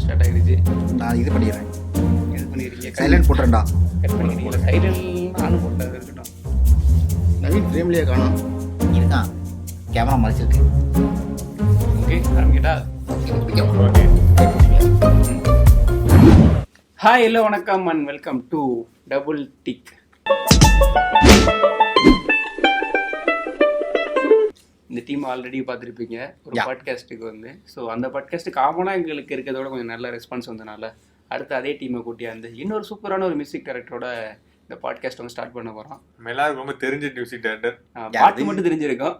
Start ஆகிடுச்சு. நான் இது பண்ணிடுறேன். இது பண்ணிடுறீங்க, சைலண்ட் போட்டுறேன்டா. கட் பண்ணிக்கிறீங்களா? சைலண்ட் நானும் போட்டது இருக்கட்டும். நவீன் ஃப்ரேம்லேயே காணோம். இருக்கான், கேமரா மறைச்சிருக்கு. ஓகே, ஆரம்பிக்கிட்டா? ஓகே. ஹாய், ஹலோ, வணக்கம் and welcome to double tick. இந்த டீம் ஆல்ரெடி பார்த்துருப்பீங்க ஒரு பாட்காஸ்ட்டுக்கு வந்து. ஸோ அந்த பாட்காஸ்ட்டு காமனாக எங்களுக்கு இருக்கிறதோட கொஞ்சம் நல்ல ரெஸ்பான்ஸ் வந்தனால அடுத்து அதே டீமை கூட்டியாந்து இன்னொரு சூப்பரான ஒரு மியூசிக் டைரக்டரோட இந்த பாட்காஸ்ட் வந்து ஸ்டார்ட் பண்ண போகிறோம். எல்லாருக்கும் ரொம்ப தெரிஞ்ச மியூசிக் டைரக்டர், பாட்டு மட்டும் தெரிஞ்சிருக்கோம்,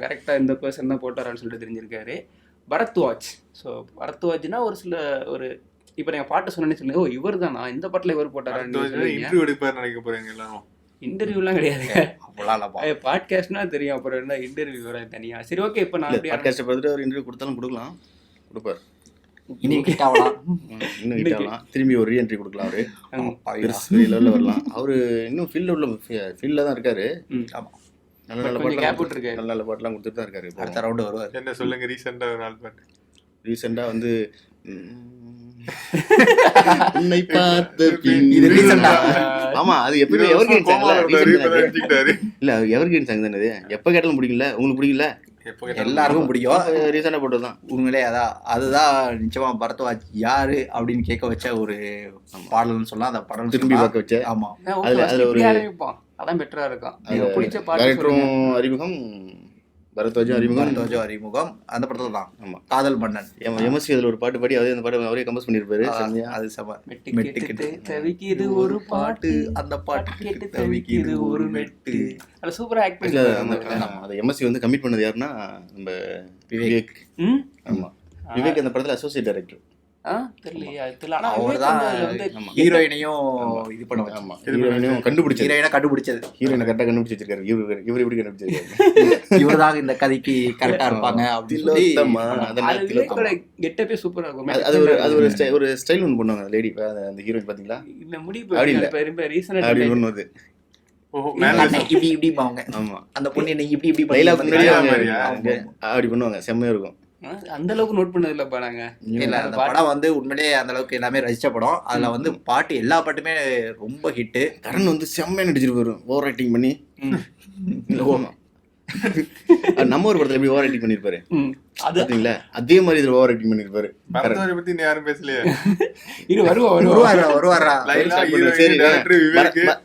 கரெக்டாக இந்த பர்சன் தான் போட்டாரான்னு சொல்லிட்டு தெரிஞ்சிருக்காரு, பரத்வாஜ். ஸோ பரத்வாஜ்னா ஒரு சில ஒரு இப்போ நீங்கள் பாட்டு சொன்னேன்னு சொல்லுங்க, ஓ இவர் தானா, இந்த பாட்டில் இவர் போட்டாரான்னு. இன்டர்வியூ எடுப்பார் நினைக்க போறீங்க எல்லாரும். இன்டர்வியூலாம் கிடையாதுங்க, அவ்வளோலாம் பாட்காஸ்ட்னா தெரியும், அப்புறம் என்ன இன்டர்வியூ வர தனியா. சரி, ஓகே. இப்போ நான் பாட்காஸ்ட்டை பார்த்துட்டு அவர் இன்டர்வியூ கொடுத்தாலும் கொடுப்பார். இன்னும் கிட்டாவலாம், இன்னும் கிட்டாவலாம், திரும்பி ஒரு ரீஎன்ட்ரி கொடுக்கலாம். அவரு பெரிய லெவலில் வரலாம். அவரு இன்னும் ஃபீல்டில் தான் இருக்காரு. நல்ல நல்ல பாட்டு, நல்ல நல்ல பாட்டுலாம் கொடுத்துட்டு தான் இருக்காரு. அடுத்த ரவுண்டு வருவார். என்ன சொல்லுங்க, ரீசெண்டாக ஒரு நாள் பாட்டு. ரீசெண்டாக வந்து உன்னை பார்த்த இது ரீசெண்டா? ஆமா, அது எப்பவுமே எவர்கிரீன் சாங் இல்ல, எவர்கிரீன் சாங் தானே. இது எப்ப கேட்டாலும் பிடிக்கல, உங்களுக்கு பிடிக்கல, எல்லாருக்கும் பிடிக்கும். ரீசெண்டா போட்டதுதான் உண்மையிலே அதுதான் நிச்சயமா பரத்வாஜ் யாரு அப்படின்னு கேட்க வச்ச ஒரு பாடல்னு சொல்லலாம். அந்த படம் திரும்பி பார்க்க வச்ச. ஆமா, அதுல ஒரு அதான் பெட்டரா இருக்கும். பிடிச்ச டைரக்டரும் அறிமுகம், பரத்வாஜும் அறிமுகம் அந்த படத்துல தான். ஆமா, காதல் மன்னன் எம்எஸ்சி அதுல ஒரு பாட்டு பாடி அந்த பாட்டு அவரே கம்போஸ் பண்ணிருப்பாரு. அது சம மெட்டு தவிக்கிது ஒரு பாட்டு, அந்த பாட்டு கேட்டு தவிக்கிது ஒரு மெட்டு. அது சூப்பரா ஆக்ட் பண்ணி அந்த எம்எஸ்சி வந்து கமிட் பண்ணது யாருன்னா நம்ம விவேக். ஆமா, விவேக் அந்த படத்துல அசோசியேட் டைரக்டர். ஹீரோயினையும் இது பண்ண ஆமா, ஹீரோயினையும் கண்டுபிடிச்சது. ஹீரோயினை கரெக்டா கண்டுபிடிச்சு வச்சிருக்காரு. இவர் எப்படி கண்டுபிடிச்சிருக்காரு? இவர்தான் இந்த கதைக்கு கரெக்டா இருப்பாங்க அப்படின்னு சொல்லி. கெட்டப்பே சூப்பரா இருக்கும். அது ஒரு ஸ்டைல் ஒன்று பண்ணுவாங்க லேடி, அந்த ஹீரோயின் பாத்தீங்களா? இந்த முடிவு ரீசன்ட் அப்படி பண்ணுவது. இப்படி இப்படி பாங்க. ஆமா, அந்த பொண்ணு நீங்க இப்படி இப்படி டைலாக் அப்படி பண்ணுவாங்க, செம்மையா இருக்கும். அந்த அளவுக்கு நோட் பண்ணது இல்லப்பா நாங்க. இல்ல, அந்த படம் வந்து உண்மையிலேயே அந்த அளவுக்கு எல்லாமே ரசிச்ச படம். அதுல வந்து பாட்டு எல்லா பாட்டுமே ரொம்ப ஹிட்டு. கரண் வந்து செம்மையா நடிச்சிட்டு வரும், ஓவர் ஆக்டிங் பண்ணி. நம்ம ஒரு படத்துல எப்படி ஓவர் ஆக்டிங் பண்ணிருப்பாரு பாத்தீங்களா? அதே மாதிரி இதுல ஓவர் ஆக்டிங் பண்ணிருப்பாரு. பரத்வாஜை பத்தி யாரும் பேசலையே. இது வருவாரா?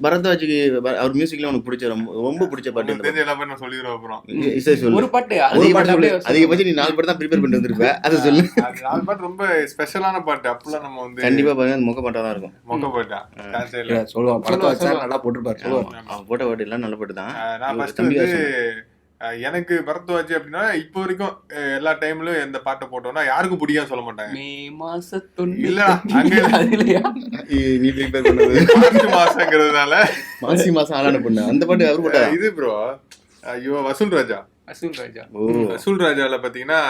பரத்வாஜுக்கு அவர் மியூசிக்ல உனக்கு பிடிச்ச ரொம்ப பிடிச்ச பாட்டு தெரிஞ்ச எல்லா பாட்டு நான் சொல்லிடுறேன். அப்புறம் ஒரு பாட்டு அதிகபட்சம் நீ 4 பாட்டு தான் ப்ரிப்பேர் பண்ணிட்டு வந்திருப்ப, அதை சொல்லு. 4 பாட்டு ரொம்ப ஸ்பெஷலான பாட்டு. அப்பெல்லாம் நம்ம வந்து கண்டிப்பா பாருங்க, அது மொக்க பாட்டா தான் இருக்கும். மொக்க பாட்டா சொல்லுவான், பரத்வாஜ் சார் நல்லா போட்டிருப்பாரு. சொல்லுவான், போட்ட பாட்டு எல்லாம் நல்ல பாட்டு தான். நான் ஃபர்ஸ்ட் வந்து எனக்கு பரத்வாஜ் அப்படின்னா இப்போ வரைக்கும் எல்லா டைம்லயும் எந்த பாட்டை போட்டோம்னா யாருக்கும் பிடிக்காம சொல்ல மாட்டாங்க. மே மாசம் இல்ல அங்க நீ ப்ரிப்பேர் பண்ணது மார்ச் மாசங்கிறதுனால மாசம் ஆளான பொண்ணு அந்த பாட்டு அவரு போட்டா. இது ப்ரோ, ஐயோ வசூல் ராஜால பாத்தீங்கன்னா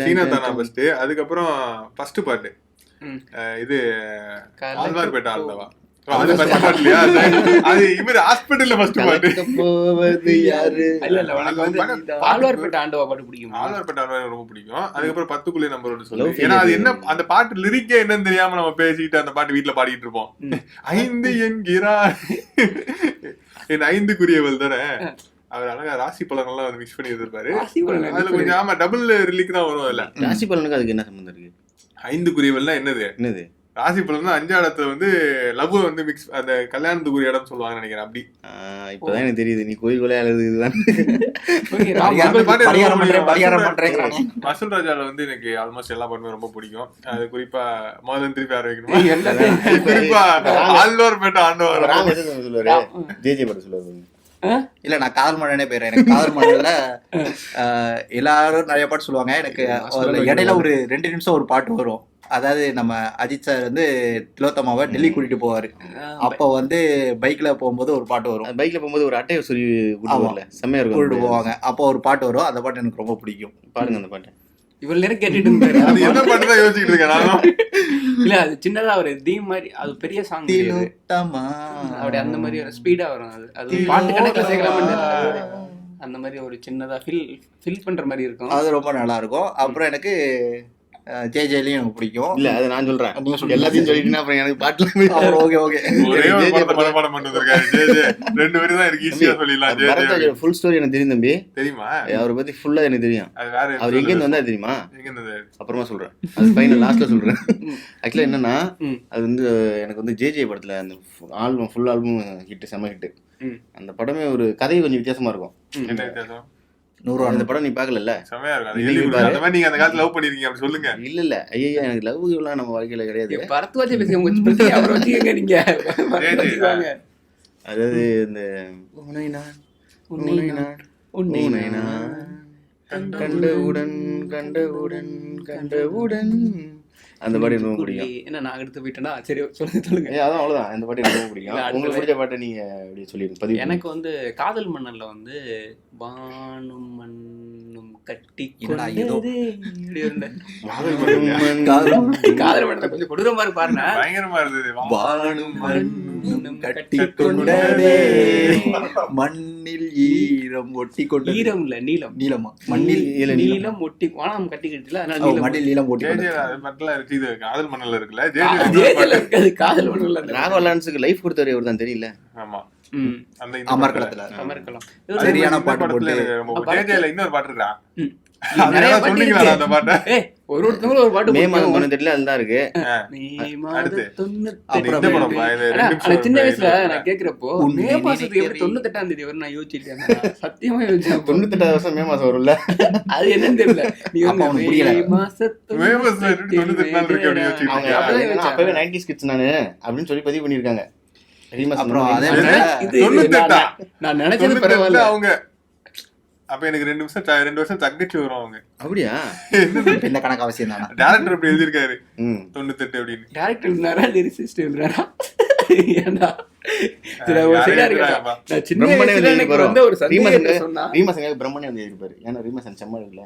சீனாதானா ஃபர்ஸ்ட், அதுக்கப்புறம் ஃபர்ஸ்ட் பாட்டு இது ஆழ்வார்பேட்டை ஆழ்ந்தவா. அது ஃபர்ஸ்ட் பாட்டுலயா? அது இவர் ஹாஸ்பிடல்ல ஃபர்ஸ்ட் பாட்டு. ஆழ்வார்பேட்டை ஆண்டவா பாட்டு பிடிக்கும். ஆழ்வார்பேட்டை ஆண்டவா ரொம்ப பிடிக்கும். அதுக்கப்புறம் 10 நம்பரோட சொல்லு. ஏன்னா அது என்ன, அந்த பாட்டு லிரிக்கே என்னன்னு தெரியாம நம்ம பேசிட்டு அந்த பாட்டு வீட்டுல பாடிட்டு இருப்போம். 5 என்கிறார் என் 5க்குரியவள் தானே. அவர் அழகா ராசி பலன்லாம் வந்து மிக்ஸ் பண்ணி வச்சிருப்பாரு. அதுல கொஞ்சம் ஆமா டபுள் ரிலீக் தான் வரும். அதுல ராசி பலனுக்கு அதுக்கு என்ன சம்பந்தம் இருக்கு? 5க்குரியவள்னா என்னது? ராசி பலன் 5 இடத்துல வந்து லவ் வந்து மிக்ஸ், அந்த கல்யாணத்துக்குரிய இடம் சொல்லுவாங்க நினைக்கிறேன். அப்படி இப்பதான் எனக்கு தெரியுது, நீ கோயிலுக்குள்ளே அழுது இதுதான். வசூல் ராஜால வந்து எனக்கு ஆல்மோஸ்ட் எல்லா பாட்டுமே ரொம்ப பிடிக்கும். அது குறிப்பா முதல்ல திருப்பி ஆரம்பிக்கணும். குறிப்பா ஆழ்வார்பேட்டை ஆண்டவர் சொல்லுவாரு, ஜேஜே பாட்டு சொல்லுவாரு. இல்ல, நான் காதல் மன்னனே போயிடுறேன். எனக்கு காதல் மன்னன்ல எல்லாரும் நிறைய பாட்டு சொல்லுவாங்க. எனக்கு இடையில ஒரு 2 நிமிஷம் ஒரு பாட்டு வரும். அதாவது நம்ம அஜித் சார் வந்து திலோத்தமாவை டெல்லி கூட்டிட்டு போவாரு. அப்போ வந்து பைக்ல போகும்போது ஒரு பாட்டு வரும். பைக்ல போகும்போது ஒரு அட்டையை சொல்லி செம்மையா இருக்கும், கூட்டிட்டு போவாங்க. அப்போ ஒரு பாட்டு வரும். அந்த பாட்டு எனக்கு ரொம்ப பிடிக்கும். பாருங்க அந்த பாட்டு. இவ்வளவு நேரம் கேட்டுட்டு இருந்தாரு. அது என்ன பாட்டு தான் யோசிச்சுட்டு இருக்கேன். இல்ல, அது சின்னதா ஒரு தீம் மாதிரி, அது பெரிய சாங் அப்படி அந்த மாதிரி ஒரு ஸ்பீடா வரும். அது பாட்டு கணக்குல சேர்க்கலாம், அந்த மாதிரி ஒரு சின்னதா ஃபில் பண்ற மாதிரி இருக்கும். அது ரொம்ப நல்லா இருக்கும். அப்புறம் எனக்கு ஜேஜேலையும் எனக்கு பிடிக்கும். இல்ல அது நான் சொல்றேன், நீங்க சொல்லுங்க. எல்லாத்தையும் சொல்லிட்டீங்கன்னா அப்புறம் எனக்கு பாட்டுல ஓகே ஓகே. ஒரே ஒரு படத்தை மனப்பாடம் பண்ணிட்டு வந்திருக்காரு ஜே. 2 பேரும் தான் இருக்கு, ஈஸியா சொல்லிடலாம். பரத்வாஜோட ஃபுல் ஸ்டோரி எனக்கு தெரியும் தம்பி. தெரியுமா? அவரை பத்தி ஃபுல்லா எனக்கு தெரியும். அது வேற அவர் எங்க இருந்து வந்தா தெரியுமா? எங்க இருந்தது அப்புறமா சொல்றேன், அது ஃபைனல் லாஸ்ட்ல சொல்றேன். ஆக்சுவலா என்னன்னா, அது வந்து எனக்கு வந்து ஜேஜே படத்துல அந்த ஆல்பம் ஃபுல் ஆல்பம் ஹிட், செம ஹிட். அந்த படமே ஒரு கதை கொஞ்சம் வித்தியாசமா இருக்கும். என்ன வித்தியாசம்? 100 அந்த படம் நீ பாக்கல? செமையா இருக்கும். அது எழுதி கொடுங்க. அந்த மாதிரி நீங்க அந்த காலத்துல லவ் பண்ணிருக்கீங்க அப்படி சொல்லுங்க. இல்ல ஐயா, எனக்கு லவ் எல்லாம் நம்ம வாழ்க்கையில கிடையாது. பரத்வாஜை பேசி உங்க அவரை வச்சுக்கங்க நீங்க. அதாவது இந்த உன்னை நான் கண்டவுடன் அந்த பாட்டு ரொம்ப பிடிக்கும். என்ன நான் எடுத்து போயிட்டேன்னா சரி சொல்லுங்க. அதான் அவ்வளவுதான், அந்த பாட்டு ரொம்ப பிடிக்கும். உங்களுக்கு பிடிச்ச பாட்டை நீங்க அப்படி சொல்லிருங்க. எனக்கு வந்து காதல் மன்னன்ல வந்து வானும் மண்ணும் கட்டி காதல் மன்னன் கொஞ்சம் கொடூரமா பாருங்க, பயங்கரமா இருந்தது. வானும் மண்ணும் கட்டி கொண்டதே மண்ணில் ஈரம் ஒட்டி கொண்டது. ஈரம் இல்ல நீலம். நீளமா? மண்ணில் நீலம் ஒட்டி வானம் கட்டிக்கிட்டுல, அதனால மண்ணில் நீளம் ஒட்டி கொண்டது. இது காதல் மன்னல்ல இருக்குல்ல, ஜேஜேல இருக்காது காதல் மன்னன்ல. ராகவா லாரன்ஸுக்கு லைஃப் கொடுத்தவர் இவர் தான், தெரியல? ஆமா. அந்த அமர்கலத்துல அமர்கலம் சரியான பாட்டு படத்துல போட்டு ஜேஜேல இன்னொரு பாட்டு இருக்கா? நிறைய பாட்டு சொன்னீங்களா இருக்கு. அந்த பாட்டு? ஒருத்தவங்களும் ஒரு பாட்டு மே போடுவாங்க. மாதம் தெரியல, அதுதான் இருக்கு. அடுத்து அப்புறம் இந்த படம் பா, இது ரெண்டு நிமிஷம் சின்ன வயசுல இருக்கு. நான் கேக்குறப்போ மே மாசத்துக்கு எப்படி 98ஆம் தேதி வரும் நான் யோசிச்சிட்டேன். சத்தியமா யோசிச்சேன். 98 வருஷம் மே மாசம் வரும்ல, அது என்னன்னு தெரியல. நீ அப்ப வந்து அவனுக்கு புரியல. மே மாசத்து மே மாசத்துல 98 நாள் இருக்கு அப்படின்னு யோசிச்சுட்டு அவங்க இருக்கியா? என்னன்னா, அப்பவே 90s கிட்ஸ் நானு அப்படின்னு சொல்லி பதிவு பண்ணிருக்காங்க. அப்புறம் அதே இது நான் நினைச்சது பரவாயில்ல. அவங்க அப்ப எனக்கு 2 வருஷம் தங்கச்சி வரும் அவங்க. அப்படியா? என்ன கணக்கு அவசியம் தானே. டைரக்டர் அப்படி எழுதியிருக்காரு 98 அப்படின்னு. டைரக்டர் இருந்தாரா லிரிசிஸ்ட் இருந்தாரா? ஏன்டா சில ஒரு சைடா இருக்கா. நான் சின்ன வயசுல எனக்கு வந்து ஒரு சந்தேகத்தை சொன்னா ரீமாசங்க பிரம்மனே வந்து இருப்பாரு. ஏன்னா ரீமாசன் செம்ம இல்ல.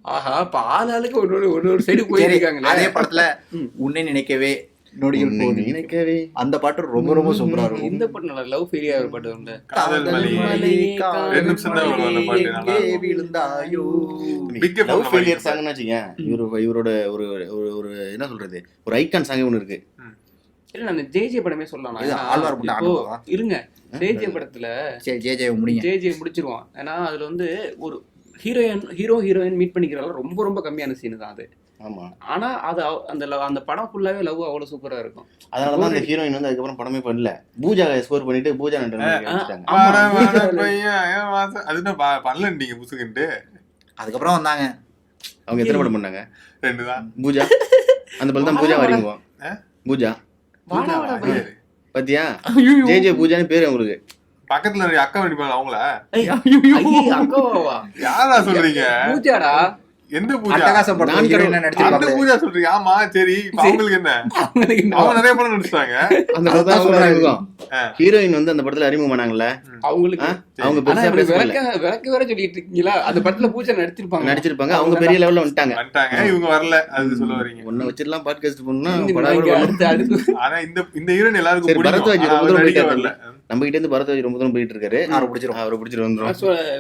ஆஹா இப்ப ஆளாளுக்கு ஒரு சைடு போயிருக்காங்க. அதே படத்துல உன்னை நினைக்கவே நொடிகள் போகுது நினைக்கவே அந்த பாட்டு ரொம்ப ரொம்ப சூப்பரா இருக்கும். இந்த பாட்டு நல்லா லவ் ஃபெயிலியா ஒரு பாட்டு உண்டு. காதல் மலையே 2 நிமிஷம் தான் வரும் அந்த பாட்டு. நல்லா எங்கே விழுந்தாயோ. பிக் லவ் ஃபெயிலியர் சாங்னு வச்சீங்க. இவரோட ஒரு ஒரு என்ன சொல்றது, ஒரு ஐகான் சாங் ஒன்னு இருக்கு. இல்ல நான் ஜேஜே படமே சொல்லலாம். இது ஆழ்வார் படம் ஆடுவா? இருங்க, ஜேஜே படத்துல ஜே முடிங்க. ஜேஜே முடிச்சிருவான். ஏன்னா அதுல வந்து ஒரு ஹீரோயின் மீட் பண்ணிக்கிறதால ரொம்ப ரொம்ப கம்மியான சீன் தான் அது. ஆமா. ஆனா அது அந்த படம் ஃபுல்லாவே லவ் அவ்வளவு சூப்பரா இருக்கும். அதனாலதான் அந்த ஹீரோயின் வந்து அதுக்கப்புறம் படமே பண்ணல. பூஜா ஸ்கோர் பண்ணிட்டு பூஜா அதுதான் பண்ணல நீங்க புசுகிட்டு. அதுக்கப்புறம் வந்தாங்க. அவங்க எத்தனை படம் பண்ணாங்க? 2 தான். பூஜா அந்த படம் தான் பூஜா வரீங்க. பூஜா பாத்தியா? ஜே பூஜான்னு பேரு அவங்களுக்கு. பக்கத்துல அக்கா வேண்டிப்பாங்க அவங்கள. அக்காவா? யாரா சொல்றீங்க? பூஜாடா. எந்த பூஜா? அட்டகாசம் படத்துல ஹீரோயினா அந்த நடிச்சிருப்பாங்க. பூஜா சொல்றீங்க? ஆமா சரி. அவங்களுக்கு என்ன? அவங்க நிறைய படம் நடிச்சிட்டாங்க. அந்த படத்துல ஹீரோயின் வந்து அந்த படத்துல அறிமுகம் பண்ணாங்கல்ல அவங்களுக்கு. அவங்க பெருசா விளக்க வேற சொல்லிட்டு இருக்கீங்களா? அந்த படத்துல பூஜா நடிச்சிருப்பாங்க. அவங்க பெரிய லெவல்ல வந்துட்டாங்க. இவங்க வரல. அது சொல்ல வரீங்க. ஒன்ன வச்சிரலாம் பாட்காஸ்ட் பண்ணா. ஆனா இந்த ஹீரோயின் எல்லாருக்கும் பிடிக்கும். பரத்வாஜ் ரொம்ப தூரம் நடிக்க போயிட்டு வரல. நம்ம கிட்ட இருந்து பரத்வாஜ் ரொம்ப தூரம் போயிட்டு இருக்காரு. அவரை பிடிச்சிட்டு வந்துரும்.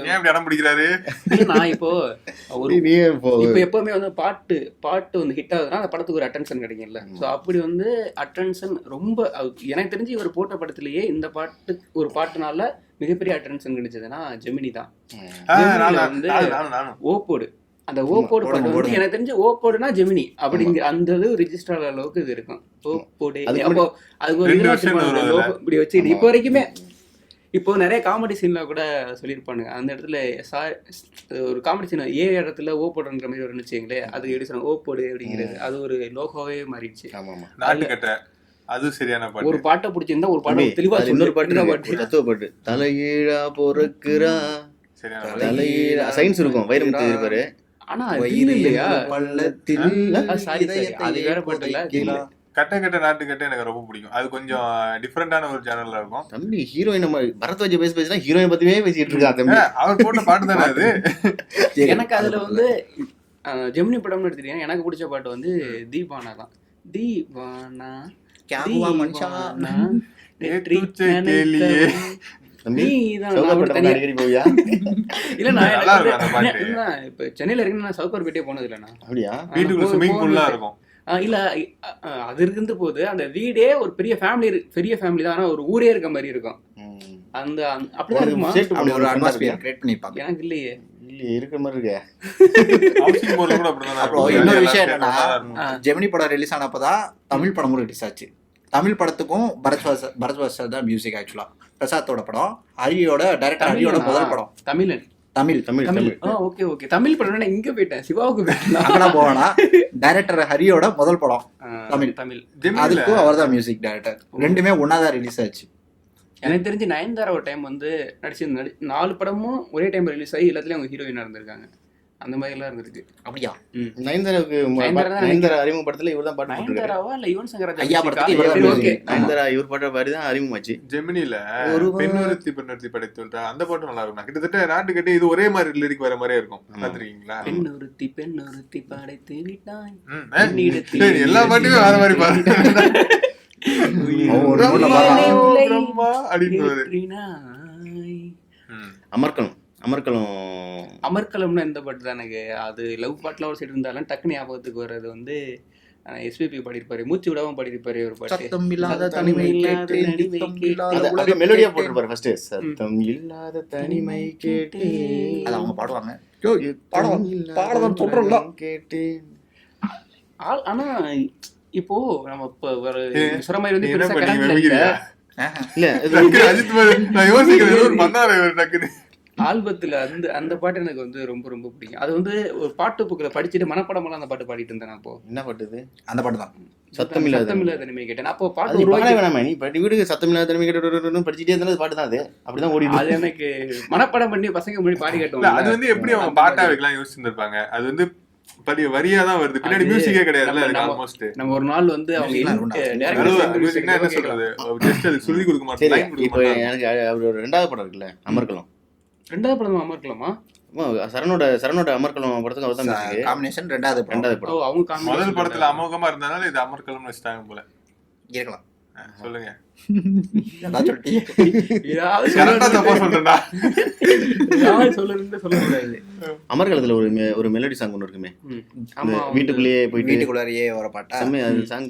ஏன் இப்படி இடம் பிடிக்கிறாரு? நான் இப்போ எப்பவுமே வந்து பாட்டு வந்து ஹிட் ஆகுதுன்னா அந்த படத்துக்கு ஒரு அட்டென்ஷன் கிடைக்கும்ல. ஸோ அப்படி வந்து அட்டென்ஷன் ரொம்ப எனக்கு தெரிஞ்சு இவர் போட்ட படத்திலேயே இந்த பாட்டு ஒரு பாட்டுனால மிகப்பெரிய அட்டென்ஷன் கிடைச்சதுன்னா ஜெமினி தான். வந்து ஓப்போடு அந்த ஓப்போடு பாட்டு வந்து எனக்கு தெரிஞ்சு ஓப்போடுனா ஜெமினி அப்படிங்கிற அந்த இது ரிஜிஸ்டர் அளவுக்கு இது இருக்கும். ஓப்போடு அப்போ அதுக்கு ஒரு இப்படி வச்சு இப்போ வரைக்குமே இப்போ நிறைய காமெடி சீன்ல கூட சொல்லியிருப்பானுங்க. அந்த இடத்துல ஒரு காமெடி சீன் இடத்துல ஓப்போடுன்ற மாதிரி ஒரு நினைச்சீங்களே, அது எப்படி சொன்னாங்க ஓப்போடு அப்படிங்கிறது அது ஒரு லோகோவே மாறிடுச்சு. அது சரியான பாட்டு. ஒரு பாட்டை பிடிச்சிருந்தா ஒரு பாட்டு தெளிவா இன்னொரு பாட்டு தத்துவ பாட்டு தலையீழா பொறுக்குறா தலையீழா சயின்ஸ் இருக்கும் வைரமுத்து இருப்பாரு. ஆனா இல்லையா பள்ளத்தில் அது வேற பாட்டுல கட்ட நாட்டு கட்ட எனக்கு ரொம்ப பிடிக்கும். அது கொஞ்சம் டிஃபரெண்டான ஒரு சேனல்ல இருக்கும். தம்பி ஹீரோயின் நம்ம பரத்வாஜ் பேசினா ஹீரோயின் பத்தியே பேசிட்டு இருக்கா தம்பி. அவர் போட்ட பாட்டு தானே அது. எனக்கு அதுல வந்து ஜெமினி படம்னு எடுத்துட்டீங்கன்னா எனக்கு பிடிச்ச பாட்டு வந்து தீபானா தான். தீபானா தம்பி நீதான் சவுகார் நான் பேட்டை தனியா அடிக்கடி போவியா? இல்ல நான் நல்லா இருக்கும் அந்த பாட்டு. இல்ல இப்ப சென்னையில இருக்கு நான் சவுகார் பேட்டே போனது இல்ல நான். அப்படியா? வீட்டுக்குள்ள ஸ்விம்மிங் பூல்லாம் இருக்கும். இல்ல அது இருந்து போது அந்த வீடே ஒரு பெரிய ஃபேமிலி தான், ஆனா ஒரு ஊரே இருக்க மாதிரி இருக்கும். அந்த அப்படிதான் இருக்குமா? அப்படி ஒரு அட்மாஸ்பியர் கிரியேட் பண்ணிருப்பாங்க. எனக்கு இல்லையே. இல்லையே, இருக்கிற மாதிரி இருக்கே. ஹவுசிங் போர்ட்ல கூட அப்படிதான் அப்புறம் இருக்கும். இன்னொரு விஷயம் என்னன்னா, ஆ. ஜெமினி படம் ரிலீஸ் ஆனப்பதான் தமிழ் படமும் ரிலீஸ் ஆச்சு. தமிழ் படத்துக்கும் பரத் வாசல் தான் மியூசிக். ஆக்சுவலா பிரசாத்தோட படம், ஹரியோட டைரக்டர் ஹரியோட முதல் படம். தமிழன். Tamil okay okay. தமிழ் படம் இங்க போயிட்டேன், சிவாவுக்கு போயிட்டேன். அங்கடா போனா டைரக்டர் ஹரியோட முதல் படம் தமிழ். அதுக்கும் அவர் தான் மியூசிக் டைரக்டர். ரெண்டுமே ஒன்னாதான் ரிலீஸ் ஆச்சு. எனக்கு தெரிஞ்சு நயன்தாரா ஒரு டைம் வந்து நடிச்சு 4 படமும் ஒரே டைம் ரிலீஸ் ஆகி எல்லாத்துலயும் அவங்க ஹீரோயினா இருந்திருக்காங்க. அந்த மாதிரி எல்லாம் இருந்திருக்கு. அப்படியா? நயன்தாரா அறிமுக படத்துல இவர் தான் பாட்டு போட்டிருக்காரு. நயன்தாராவா இல்ல யுவன் சங்கர் ராஜா ஐயா படத்துக்கு இவர் தான் ஓகே. music. நயன்தாரா இவர் பாட்டு பாடி தான் அறிமுகமாச்சு. ஜெமினில பெண்ணுறுத்தி படைத்துள்ற அந்த பாட்டு நல்லா இருக்கும். கிட்டத்தட்ட நாட்டு கட்டி இது ஒரே மாதிரி லிரிக் வர மாதிரியே இருக்கும். பாத்துருக்கீங்களா? பெண்ணுறுத்தி படைத்து விட்டாய். எல்லா பாட்டுமே வேற மாதிரி பாரு. அமர்கலம்னா எந்த பாட்டு தான் எனக்கு அது லவ் பாட்டுல ஒரு சைடு இருந்தாலும் டக்குனு ஞாபகத்துக்கு வர்றது வந்து எஸ்பிபி பாடிருப்பாரு, மூச்சு விடாம பாடிருப்பாரு ஒரு பாட்டு. சத்தம் இல்லாத தனிமை கேட்டு அப்படியே மெலோடியா போட்டுருப்பாரு ஃபர்ஸ்ட். சத்தம் இல்லாத தனிமை கேட்டு அது அவங்க பாடுவாங்க. பாடதான் சொல்றல கேட்டு. ஆனா இப்போ நம்ம இப்ப ஒரு சுரமாய் வந்து என்ன பெருசா பண்ணி கனெக்ட் வைக்கிறியா? இல்ல டக்குனு அஜித் நான் யோசிக்கிறேன் ஏதோ ஒரு பண்ணாரு இவரு டக்குனு. ஆல்பத்துல அந்த பாட்டு எனக்கு வந்து ரொம்ப ரொம்ப பிடிக்கும். அது வந்து ஒரு பாட்டு புக்ல படிச்சுட்டு மனப்படமெல்லாம் அந்த பாட்டு பாடிட்டு இருந்தேன். அப்போ என்ன பாட்டு இது? அந்த பாட்டு தான் சத்தம் இல்லாத தனிமை கேட்டேன். அப்போ அது பாட்டு பாடவே வேணாமா? நீ வீட்டுக்கு சத்தம் இல்லாத தனிமை கேட்டு படிச்சுட்டே இருந்தது பாட்டு தான் அது. அப்படிதான் ஓடிட்டு அது எனக்கு மனப்படம் பண்ணி பசங்க முன்னாடி பாடி இல்ல, காட்டுவாங்க. அது வந்து எப்படி அவங்க பாட்டா வைக்கலாம் யோசிச்சிருந்திருப்பாங்க. அது வந்து வரியா தான் வருது, பின்னாடி மியூசிக்கே கிடையாதுல்ல. அதுக்கு ஆல்மோஸ்ட் நம்ம ஒரு நாள் வந்து அவங்க மியூசிக்னா என்ன சொல்றது, ஜஸ்ட் அது சொல்லி கொடுக்க மாட்டாங்க, சரி. லைன் கொடுக்க இப்போ மாட்டாங்க. எனக்கு அவரோட 2வது படம் இருக்குல்ல, அமர்கலம். 2வது படம் அமர்க்கலாமா? சரணோட அமர்கலம் படத்துக்கு அவர் தான் மியூசிக். காம்பினேஷன். 2வது படம் அவங்க முதல் படத்துல அமோகமா இருந்தனால இது அமர்கலம்னு வச்சுட்டாங்க போல. இருக்கலாம். சொல்லுங்க. அதான் சொல்லிட்டீங்க. கரெக்டா தப்பா சொல்றேன்டா. சொல்லக்கூடாது. அமர்கலத்துல ஒரு மெலடி சாங் ஒன்று இருக்குமே, வீட்டுக்குள்ளேயே போயிட்டு வீட்டுக்குள்ளாரியே வர பாட்டா? செம்மையா அந்த சாங்.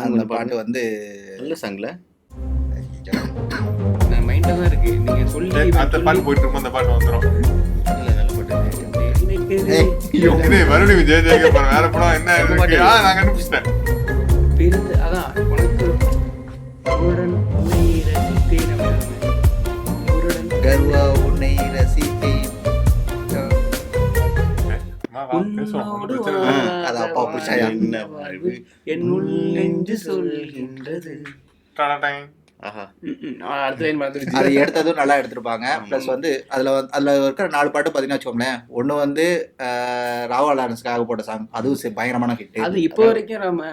அந்த பாட்டு வந்து நல்ல சாங்ல மைண்ட்ல தான் இருக்கு. நீங்க சொல்லி அந்த பாட்டு போயிட்டு இருக்கும், அந்த பாட்டு வந்துரும். இல்ல நல்ல பாட்டு. இது மறுபடியும் ஜெய ஜெயக படம் வேற படம் என்ன இருக்கு? நான் கண்டுபிடிச்சிட்டேன். அதான் உனக்கு உடன் உன்னை ரசித்தேன், கர்வா உன்னை ரசித்தேன். உன்னோடு அது அப்பா பிடிச்சாயா? என்ன வாழ்வு என் உள் நெஞ்சு சொல்கின்றது. ஆஹா. அடுத்த லைன் மறந்துருச்சு. அது எடுத்ததும் நல்லா எடுத்திருப்பாங்க. பிளஸ் வந்து அதுல இருக்கிற 4 பாட்டு பாத்தீங்கன்னா வச்சுக்கோங்களேன். ஒண்ணு வந்து ராவா லாரன்ஸ்க்காக போட்ட சாங், அதுவும் பயங்கரமான ஹிட். அது இப்போ வரைக்கும் நம்ம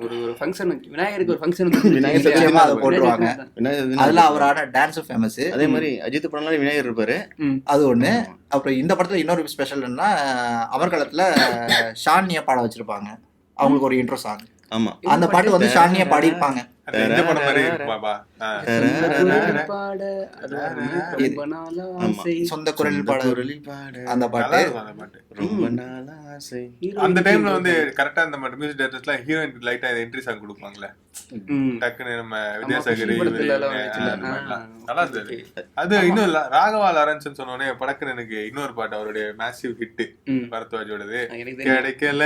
ஒரு ஃபங்க்ஷன், விநாயகருக்கு ஒரு ஃபங்க்ஷன் நிச்சயமா அதை போட்டுருவாங்க. அதுல அவரான டான்ஸ் ஃபேமஸ். அதே மாதிரி அஜித் படம்லாம் விநாயகர் இருப்பாரு, அது ஒண்ணு. அப்புறம் இந்த படத்துல இன்னொரு ஸ்பெஷல் என்னன்னா, அமர்கலத்துல ஷானியா பாட வச்சிருப்பாங்க. அவங்களுக்கு ஒரு இன்ட்ரோ சாங். ஆமா, அந்த பாட்டு வந்து ஷானியா பாடியிருப்பாங்க. சொந்த குரலில் பாட அந்த பாட்டு ரொம்ப நாள் ஆசை. அந்த டைம்ல வந்து கரெக்டா இந்த மியூசிக் டைரக்டர்ஸ்லாம் ஹீரோயின் லைட்டா என்ட்ரி சாங் கொடுப்பாங்கல்ல, டக்குன்னு நம்ம வித்யாசாகர் நல்லா இருந்தது. அது இன்னும் ராகவா லாரன்ஸ் சொன்னோடனே படக்குன்னு எனக்கு இன்னொரு பாட்டு அவருடைய மேசிவ் ஹிட் பரத்வாஜோடது, கிடைக்கல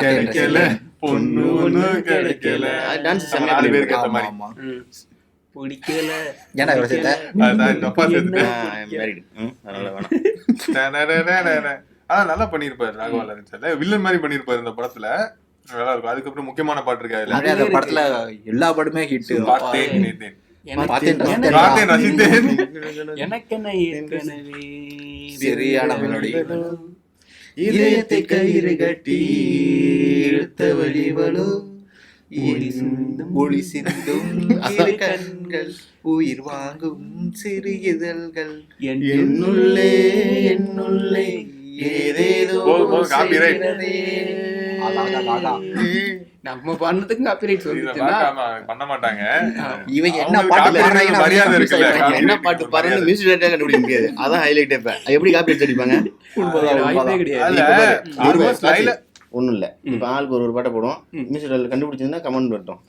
கிடைக்கல பொண்ணு ஒண்ணு கிடைக்கல. டான்ஸ் நாலு பேருக்கு ஏத்த மாதிரி பிடிக்கல. ஏன்னா இவரை சேர்த்த ஆனா நல்லா பண்ணிருப்பாரு ராகவா லாரன்ஸ். வில்லன் மாதிரி பண்ணிருப்பாரு இந்த படத்துல, நல்லா இருக்கும். அதுக்கப்புறம் முக்கியமான பாட்டு இருக்கு அதுல. அந்த படத்துல எல்லா பாட்டுமே ஹிட். சரியான மெலோடி. இதயத்தை கயிறு கட்டி இழுத்த வழிவலோ, ஒளி சிந்தும் கண்கள், உயிர் வாங்கும் சிறு இதழ்கள், என்னுள்ளே என்னுள்ளே ஏதேதோ நம்ம பண்ணதுக்கு காப்பிரைட்ஸ் வந்துச்சுன்னா பண்ண மாட்டாங்க. இவங்க என்ன அவங்களுக்கு பாட்டு copyright பாடுறாங்கன்னு மரியாதை அவங்களுக்கு இருக்குல்ல. confuse ஆயிடுறாங்க. என்ன பாட்டு பாருன்னு மியூசிக் டைரக்டரா கண்டுபிடிக்க முடியாது. அதான் ஹைலைட். இப்ப எப்படி காப்பி அடிப்பாங்க? வாய்ப்பே கிடையாது. அதுல almost லைல ஒண்ணும் இல்ல. இப்ப ஆளுக்கு ஒரு பாட்டை போடும். மியூசிக் டைரக்டர் கண்டுபிடிச்சிருந்தா கமெண்ட் வரட்டும்.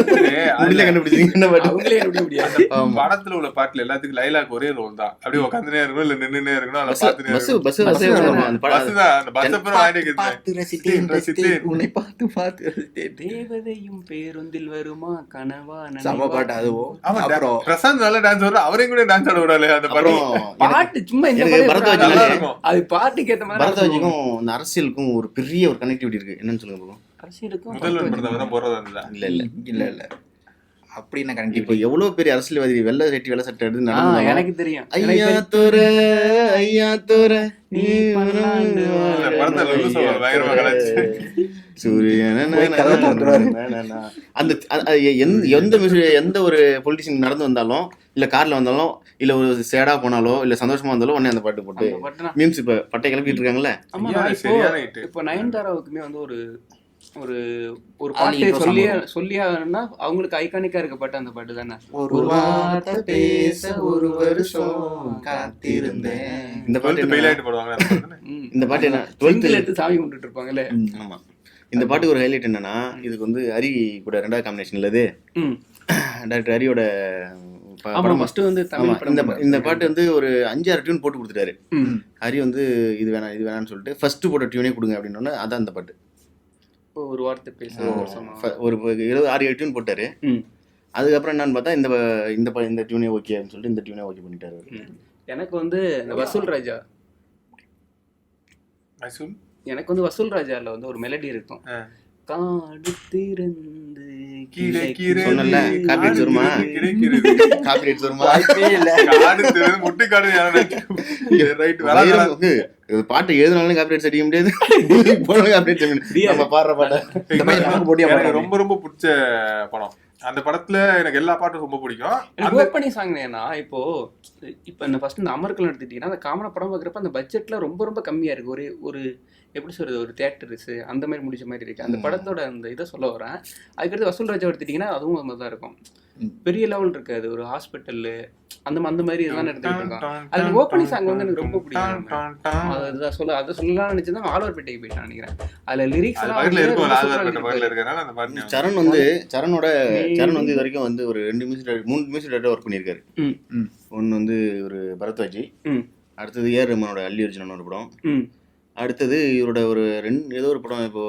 அதுல அதுல கண்டுபிடிச்சீங்க என்ன பாட்டு? அவங்களே கண்டுபிடிக்க முடியாது. படத்துல உள்ள பாட்டுல எல்லாத்துக்கும் லைலாக்கு ஒரே ரோல் தான். அப்படியே உட்காந்துனே இருக்கணும் இல்ல நின்னுனே இருக்கணும். அதை பார்த்துனே பஸ் இருக்கணும். பஸ் பஸ் வரும். அந்த பஸ் படம் தான் அந்த பஸ் அப்புறம் ஆயிட்டு பார்த்து ரசித்தேன், ரசித்தேன், உன்னை பார்த்து பார்த்து ரசித்தேன். தேவதையும் பேருந்தில் வருமா கனவா செம பாட்டு அதுவும். ஆமா. அப்புறம் பிரசாந்த் நல்ல டான்ஸ் வரும். அவரையும் கூட டான்ஸ் ஆட விடாது அந்த அப்புறம் படம். பாட்டு சும்மா இந்த எனக்கு மாதிரி பரதவாஜி நல்லா நல்லா இருக்கும். அது பாட்டுக்கு ஏத்த மாதிரி பரதவாஜிக்கும் இந்த அரசியலுக்கும் ஒரு பெரிய ஒரு கனெக்டிவிட்டி இருக்கு. என்னன்னு சொல்லுங்க பாப்போம். அரசியலுக்கும் முதல்வன் படத்தை தான் போறதா இருந்தா இல்ல இல்ல. இல்ல இல்ல அப்படி என்ன இப்போ கண்டிப்பா எவ்வளவு பெரிய அரசியல்வாதி வெள்ளை சட்டி வெள்ளை சட்டை எடுத்து நடந்தாலும் எனக்கு தெரியும். ஐயா தோர ஐயா தோர நீ பல்லாண்டு இந்த படத்தை லொல்லு சொல்ல பயங்கரமா கலாச்சு. சூரியன் அந்த எந்த ஒரு பொலிட்டிஷியன் நடந்து வந்தாலும் இல்ல கார்ல வந்தாலும் இல்ல ஒரு சேடா போனாலோ இல்ல சந்தோஷமா வந்தாலும் உடனே அந்த பாட்டு போட்டு அந்த பாட்டுனா- மீம்ஸ் இப்ப பட்டை கிளப்பிட்டு இருக்காங்கல்ல. ஆமா, ஐயா, நான் சரியான hit. இப்போ நயன்தாராவுக்குமே வந்து ஒரு ஒரு ஒரு ஆளி பாட்டு intro song சொல்லியானா அவங்களுக்கு ஐகானிக்கா இருக்க பாட்டு அந்த பாட்டு தானே. ஒரு வார்த்தை பேச ஒரு வருஷம் காத்திருந்தேன். இந்த பாட்டு 12th fail என்ன? ஆயிட்டு போடுவாங்க அந்த படத்துல. இந்த பாட்டு என்ன? டுவெல்த்ல 12th எடுத்து சாமி கும்பிட்டு இருப்பாங்கல்ல. ஆமா. இந்த பாட்டுக்கு ஒரு ஹைலைட் என்னன்னா இதுக்கு வந்து ஹரி கூட ரெண்டாவது காம்பினேஷன் இல்லது ம். டாக்டர் ஹரியோட ஆமா, படம். ஃபர்ஸ்ட் வந்து ஆமா, தமிழ் படம் இந்த பாட்டு வந்து ஒரு 5-6 டியூன் போட்டு கொடுத்துட்டாரு. ம். ஹரி வந்து இது வேணாம் இது வேணாம்னு சொல்லிட்டு ஃபர்ஸ்ட் போட்ட டியூனே கொடுங்க அப்படின்னோடனே அதான் அந்த பாட்டு. இப்போ ஒரு வார்த்தை பேச ஒரு வருஷமா. ஒரு 6-7 டியூன் போட்டாரு. ம். அதுக்கப்புறம் என்னன்னு பார்த்தா இந்த டியூனே ஓகே அப்படின்னு சொல்லிட்டு இந்த டியூனே ஓகே பண்ணிட்டாரு அவரு. எனக்கு வந்து இந்த வசூல் ராஜா மைசூர் எனக்கு வந்து வசூல் ராஜால வந்து ஒரு மெலடி இருக்கும். காடு திறந்து கிடைக்கிறது. சொன்னல, copyright வருமா? கிடைக்கிறது. காப்பிரைட்ஸ் வருமா? வாய்ப்பே இல்ல. காடு திறந்து முட்டு காடு யாரும் ரைட் வேற வைரம் வந்து இது பாட்டு எழுதினாலும் காப்பிரைட்ஸ் அடிக்க முடியாது. போனாலும் காப்பிரைட்ஸ் அடிக்க முடியாது. நம்ம பாடுற பாட்டை இந்த மாதிரி நமக்கு போட்டியா எனக்கு பாடுறாங்க. ரொம்ப ரொம்ப பிடிச்ச படம். அந்த படத்துல எனக்கு எல்லா பாட்டும் ரொம்ப பிடிக்கும். எனக்கு ஓப்பனிங் சாங்னா இப்போ இந்த ஃபர்ஸ்ட் இந்த அமர்கல் எடுத்துட்டீங்கன்னா அந்த காமனா படம் பார்க்குறப்ப அந்த பட்ஜெட்ல ரொம்ப ரொம்ப கம்மியா இருக்கு. ஒரு எப்படி சொல்றது, ஒரு தியேட்டர்ஸ் அந்த மாதிரி முடிச்ச மாதிரி இருக்கு அந்த படத்தோட அந்த இதை சொல்ல வரேன். அதுக்கடுத்து வசூல் ராஜா எடுத்துட்டீங்கன்னா அதுவும் அந்த மாதிரி தான் இருக்கும். பெரிய லெவல் இருக்காது, ஒரு ஹாஸ்பிட்டல் அந்த மாதிரி இதெல்லாம் எடுத்துக்கிட்டு இருக்கோம். அதுல ஓப்பனிங் சாங் வந்து எனக்கு ரொம்ப பிடிக்கும். அதை சொல்லலாம்னு நினைச்சுதான் ஆழ்வார்பேட்டைக்கு போயிட்டான் நினைக்கிறேன். அதுல லிரிக்ஸ் எல்லாம் பக்கத்துல இருக்கும். ரொம்ப அது சூப்பரா பக்கத்துல இருக்கு. இருக்கறனால அந்த பாட்டு சரண் வந்து இது வரைக்கும் வந்து ஒரு 3 மியூசிக் டைரக்டர் ஒர்க் பண்ணியிருக்காரு. ஒன்னு வந்து ஒரு பரத்வாஜி, அடுத்தது ஏஆர் ரஹ்மானோட அல்லி அர்ஜுனன் ஒரு படம், அடுத்தது இவரோட ஒரு ஏதோ ஒரு படம் இப்போ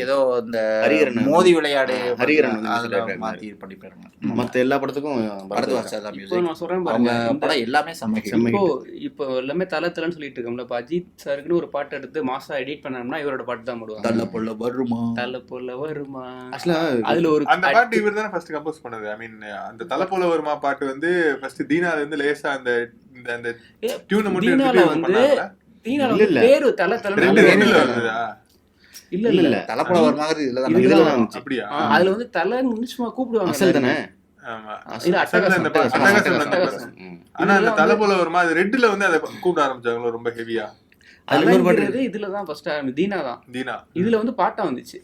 ஏதோ இந்த ஹரிகரன் மோதி விளையாடு ஹரிகரன் வந்து அதுல music director மாத்தி பண்ணிருப்பாங்க. மத்த எல்லா படத்துக்கும் பரத்வாஜ் தான் இப்போ மியூசிக். நான் சொல்றேன் அவங்க பாருங்க, படம் எல்லாமே செம்ம hit. இப்போ எல்லாமே தலன்னு சொல்லிட்டு இருக்கோம்ல. இப்போ அஜித் சாருக்குன்னு ஒரு பாட்டு எடுத்து மாசா எடிட் பண்ணோம்னா இவரோட பாட்டு தான் போடுவாங்க. தள்ள பொல்ல வருமா தலை போல வருமா. ஆக்சுவலா அதுல ஒரு அந்த பாட்டு இவர் தானே ஃபர்ஸ்ட் கம்போஸ் பண்ணது. ஐ மீன் அந்த தலப்போல வருமா பாட்டு வந்து ஃபர்ஸ்ட் தீனால இருந்து லேசா அந்த அந்த டியூன் மட்டும் தீனால எடுத்து வந்து பண்ணாங்கல. தீனால இல்ல, வந்து இல்ல. பேரு தலை ரெண்டு ரெண்டுல வந்ததா? இல்ல தலப்பட வருமாதிரி இதுலதான் இதுல இதுல தான் வந்துச்சு. அப்படியா? அதுல வந்து தலை சும்மா கூப்பிடுவாங்க. அசல் தானே. ஆமா. இல்ல, அசல்ல அந்த பா- அட்டகாசம். அட்டகாசம் அந்த அட்டகாசம். பாட்டு. ஆனா அந்த தலப்போல வருமா அது ரெட்ல வந்து அதை கூப்பிட ஆரம்பிச்சாங்களோ ரொம்ப ஹெவியா. அதுல இன்னொரு பாட்டு தலைங்கிறது இதுலதான் ஃபர்ஸ்ட் தீனா தான். தீனா இதுல வந்து பாட்டா வந்துச்சு.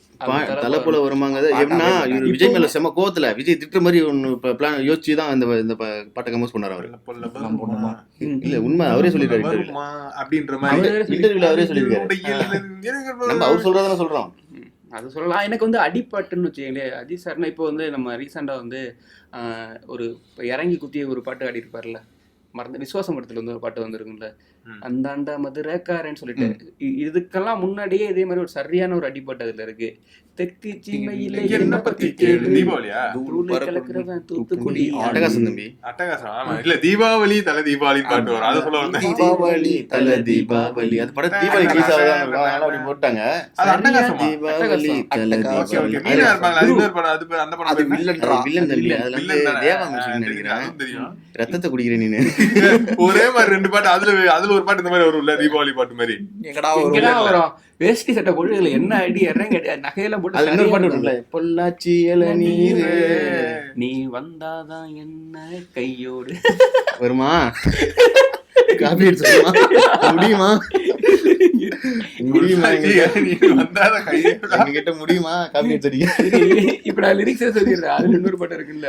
தலை போல வருமாங்க. எப்படின்னா இவர் விஜய் மேல செம கோவத்துல விஜய் திட்டுற மாதிரி ஒன்னு பிளான் யோசிச்சு தான் இந்த பாட்டை கம்போஸ் பண்ணாரு அவரு. தலப்போல வருமா இல்ல உண்மை அவரே சொல்லிருக்காரு. வருமா அப்படின்ற மாதிரி இன்டர்வியூல அவரே சொல்லிருக்காரு. நம்ம அவர் சொல்றதானே சொல்றோம். அது சொல்லலாம். எனக்கு வந்து அடிப்பாட்டுன்னு வச்சுக்கீங்களேன். அஜித் சார்னா இப்போ வந்து நம்ம ரீசெண்டாக வந்து ஒரு இறங்கி குத்திய ஒரு பாட்டு ஆடி இருப்பார்ல, மறந்து விசுவாசம் படத்துல வந்து ஒரு பாட்டு வந்துருக்குல்ல, அந்தாண்டா மதுரக்காரன்னு சொல்லிட்டு. இதுக்கெல்லாம் முன்னாடியே இதே மாதிரி ஒரு சரியான ஒரு அடிப்பாட்டு அதுல இருக்கு. தெற்கு சீமையில என்ன பத்தி கேளு. தீபாவளியா? தூளை கலக்கிறவன் தூத்துக்குடி. அட்டகாசம் தம்பி. அட்டகாசம். ஆமா. இல்ல தீபாவளி தலை தீபாவளி பாட்டு வரும். அதை சொல்ல வந்தேன். தீபாவளி தல தீபாவளி அது படம் தீபாவளி ரிலீஸ் ஆகுதான் அப்படி போட்டாங்க. அது அட்டகாசமா? தீபாவளி தல ஓகே ஓகே. தீபாவளி மீனா இருப்பாங்களா? அது இன்னொரு படம். அது பேர் அந்த படம் அது பேர் என்ன? வில்லன்றா. வில்லன் தம்பி. அதுல வந்து வில்லன் தானே? தேவா மியூசிக் நினைக்கிறேன். அதுவும் தெரியும். ரத்தத்தை குடிக்கிற நீனு. ஒரே மாதிரி ரெண்டு பாட்டு. அதுல ஒரு பாட்டு இந்த மாதிரி வரும்ல, தீபாவளி பாட்டு மாதிரி. எங்கடா எங்கடா வரும்? வேஷ்டி சட்டை போட்டு என்ன அடி இறங்க நகையெல்லாம் போட்டு அதுல இன்னொரு சரியா பாட்டு இருக்கும். வரும்ல, பொள்ளாச்சி இளநீர் நீ வந்தாதான் என்ன கையோடு வருமா? காப்பி அடிச்சுமா முடியுமா முடியுமா எங்க கிட்ட முடியுமா காப்பி அடிச்சடிக்க. இப்ப நான் லிரிக்ஸே சொல்லிடுறேன். அதுல இன்னொரு பாட்டு இருக்குல்ல,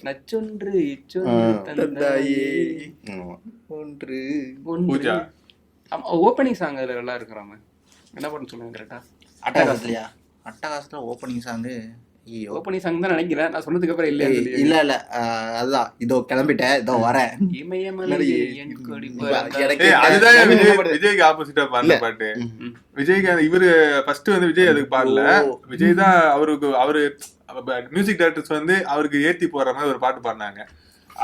நச்சொன்று இச்சொன்று தந்தாயே ஒன்று ஒன்று. ஆமா, ஓப்பனிங் சாங் அதுல நல்லா இருக்கிறாங்க. என்ன பண்ண சொல்லுங்க கரெக்டா? அட்டகாசத்துலயா? அட்டகாசத்துல ஓப்பனிங் சாங்கு ஓப்பனிங் சாங் தான் நினைக்கிறேன். நான் சொன்னதுக்கு அப்புறம் இல்ல இல்ல அதுதான். இதோ கிளம்பிட்டேன், இதோ வரேன். அதுதான் விஜய்க்கு ஆப்போசிட்டா பாடுற பாட்டு. விஜய்க்கு இவரு ஃபர்ஸ்ட் வந்து விஜய் அதுக்கு பாடல. விஜய் தான் அவரு மியூசிக் டைரக்டர்ஸ் வந்து அவருக்கு ஏத்தி போடுற மாதிரி ஒரு பாட்டு பாடினாங்க.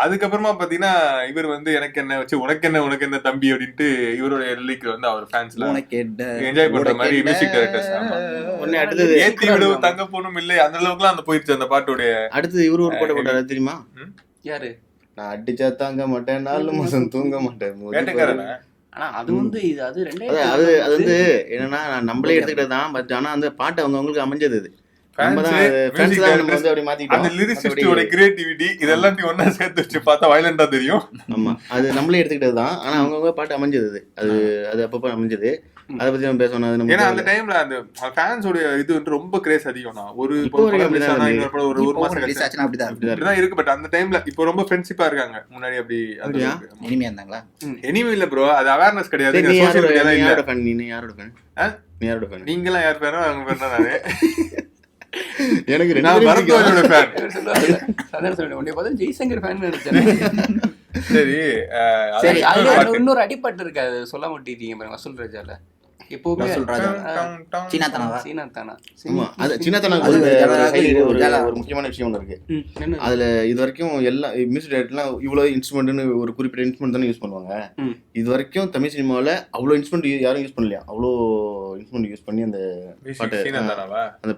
அதுக்கப்புறமா பாத்தீங்கன்னா இவர் வந்து எனக்கு என்ன வச்சு உனக்கு என்ன தம்பி அப்படின்ட்டு இவருடைய லிரிக் வந்து அவர் ஃபேன்ஸ்ல என்ஜாய் பண்ற மாதிரி மியூசிக் டைரக்டர்ஸ். உடனே அடுத்தது ஏத்தி விடு தங்க போனும் இல்லை அந்த அளவுக்குலாம் அந்த போயிடுச்சு அந்த பாட்டுடைய. அடுத்தது இவரு ஒரு பாட்டு போட்டாரு தெரியுமா? யாரு? நான் அடிச்சா தாங்க மாட்டேன், 4 மாசம் தூங்க மாட்டேன். ஆனா அது வந்து அது அது வந்து என்னன்னா நம்மளே எடுத்துக்கிட்டது தான். பட் ஆனா அந்த பாட்டு அவங்களுக்கு அமைஞ்சது. அந்த லிரிசிஸ்டோட கிரியேட்டிவிட்டி இதெல்லாம் நீ ஒண்ணா சேர்த்து வச்சு பார்த்தா வயலண்டா தெரியும். ஆமா, அது நம்மளே எடுத்துக்கிட்டது தான். ஆனா அவங்கவுங்க பாட்டு அமைஞ்சது. அது அப்பப்ப அமைஞ்சது. அதை பத்தி நம்ம பேசணும். ஏன்னா அந்த டைம்ல அந்த ஃபேன்ஸோட இது வந்து ரொம்ப கிரேஸ் அதிகம். ஒரு மாசம் அப்படிதான் இருக்கு. பட் அந்த டைம்ல இப்போ ரொம்ப ஃப்ரெண்ட்ஷிப்பா இருக்காங்க. முன்னாடி அப்படி இனிமையா இருந்தாங்களா? எனிமே இல்ல ப்ரோ, அது அவேர்னஸ் கிடையாது. நீங்க எல்லாம் யார் பேரும் அவங்க பேர் தான். நானு எனக்கு ஜெய்சங்கர் ஃபேன் நினைச்சேன். சரி, இன்னொரு அடிப்பட்டு இருக்காது சொல்ல மாட்டேங்க பாருங்க. வசூல் ராஜால எப்பவுமே ஒரு முக்கியமான விஷயம் ஒன்று இருக்கு. அதுல இது வரைக்கும் எல்லா மியூசிக் டைரக்டர்லாம் இவ்வளவு இன்ஸ்ட்ருமெண்ட்னு ஒரு குறிப்பிட்ட இன்ஸ்ட்ருமெண்ட் தானே யூஸ் பண்ணுவாங்க. இது வரைக்கும் தமிழ் சினிமாவில் அவ்வளோ இன்ஸ்ட்ருமெண்ட் யாரும் யூஸ் பண்ணலையா? அவ்வளோ இன்ஸ்ட்ருமெண்ட் யூஸ் பண்ணி அந்த